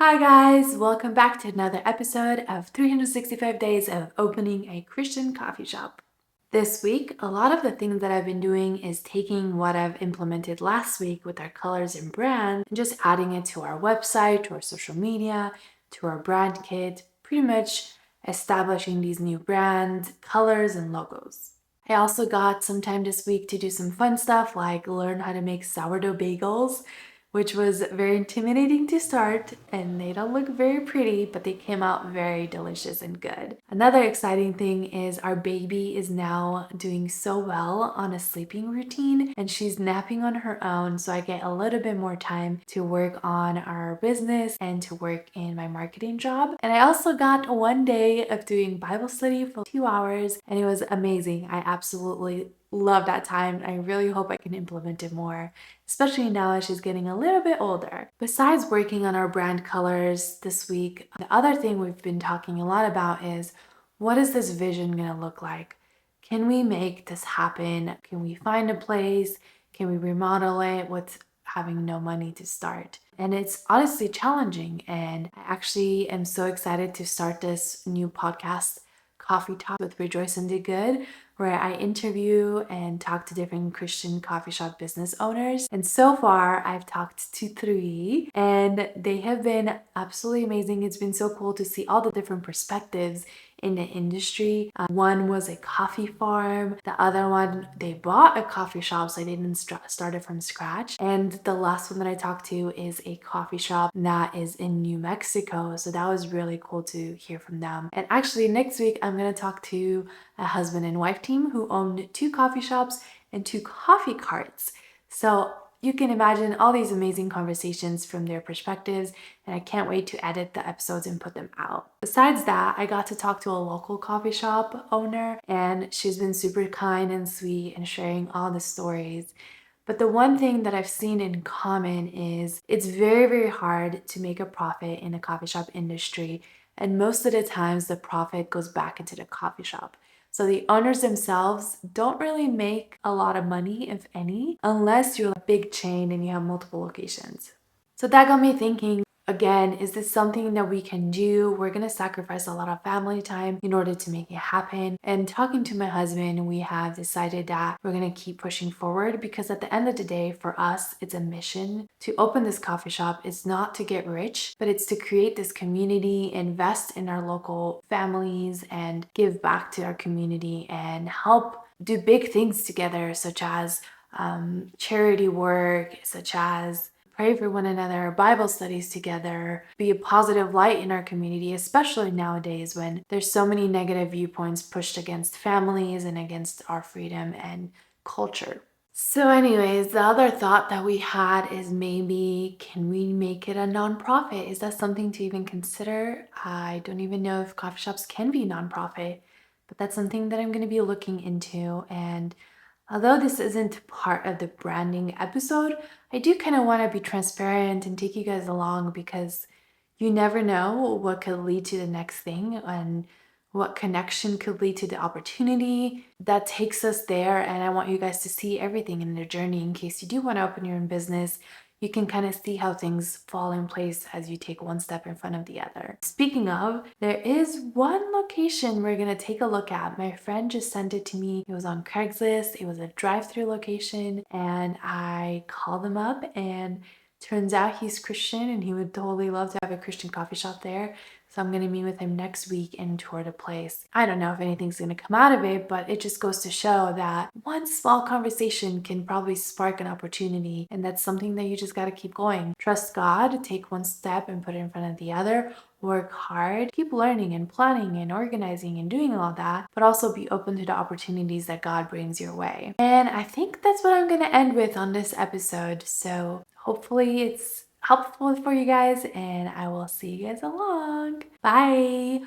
Hi guys, welcome back to another episode of 365 Days of Opening a Christian Coffee Shop. This week, a lot of the things that I've been doing is taking what I've implemented last week with our colors and brand and just adding it to our website, to our social media, to our brand kit, pretty much establishing these new brand colors and logos. I also got some time this week to do some fun stuff like learn how to make sourdough bagels, which was very intimidating to start, and they don't look very pretty, but they came out very delicious and good. Another exciting thing is our baby is now doing so well on a sleeping routine, and she's napping on her own, so I get a little bit more time to work on our business and to work in my marketing job. And I also got one day of doing Bible study for 2 hours, and it was amazing. I absolutely love that time. I really hope I can implement it more, especially now as she's getting a little bit older. Besides working on our brand colors this week, the other thing we've been talking a lot about is what is this vision going to look like? Can we make this happen? Can we find a place? Can we remodel it with having no money to start? And it's honestly challenging. And I actually am so excited to start this new podcast, Coffee Talk with Rejoice and Do Good, where I interview and talk to different Christian coffee shop business owners. And so far, I've talked to 3, and they have been absolutely amazing. It's been so cool to see all the different perspectives in the industry. One was a coffee farm. The other one, they bought a coffee shop, so they didn't start it from scratch. And the last one that I talked to is a coffee shop that is in New Mexico. So that was really cool to hear from them. And actually, next week, I'm going to talk to a husband and wife team who owned 2 coffee shops and 2 coffee carts. So you can imagine all these amazing conversations from their perspectives, and I can't wait to edit the episodes and put them out. Besides that, I got to talk to a local coffee shop owner, and she's been super kind and sweet and sharing all the stories. But the one thing that I've seen in common is it's very, very hard to make a profit in the coffee shop industry, and most of the times the profit goes back into the coffee shop. So the owners themselves don't really make a lot of money, if any, unless you're a big chain and you have multiple locations. So that got me thinking, again, is this something that we can do? We're going to sacrifice a lot of family time in order to make it happen. And talking to my husband, we have decided that we're going to keep pushing forward because at the end of the day, for us, it's a mission to open this coffee shop. It's not to get rich, but it's to create this community, invest in our local families, and give back to our community and help do big things together, such as charity work, such as pray for one another, Bible studies together, be a positive light in our community, especially nowadays when there's so many negative viewpoints pushed against families and against our freedom and culture. So anyways, the other thought that we had is maybe can we make it a nonprofit? Is that something to even consider? I don't even know if coffee shops can be nonprofit, but that's something that I'm going to be looking into. And although this isn't part of the branding episode, I do kind of want to be transparent and take you guys along because you never know what could lead to the next thing and what connection could lead to the opportunity that takes us there. And I want you guys to see everything in their journey in case you do want to open your own business. You can kind of see how things fall in place as you take one step in front of the other. Speaking of, there is one location we're going to take a look at. My friend just sent it to me. It was on Craigslist. It was a drive-through location, and I called him up, and turns out he's Christian and he would totally love to have a Christian coffee shop there. So I'm going to meet with him next week and tour the place. I don't know if anything's going to come out of it, but it just goes to show that one small conversation can probably spark an opportunity. And that's something that you just got to keep going. Trust God, take one step and put it in front of the other. Work hard, keep learning and planning and organizing and doing all that, but also be open to the opportunities that God brings your way. And I think that's what I'm going to end with on this episode. So hopefully it's helpful for you guys, and I will see you guys along. Bye.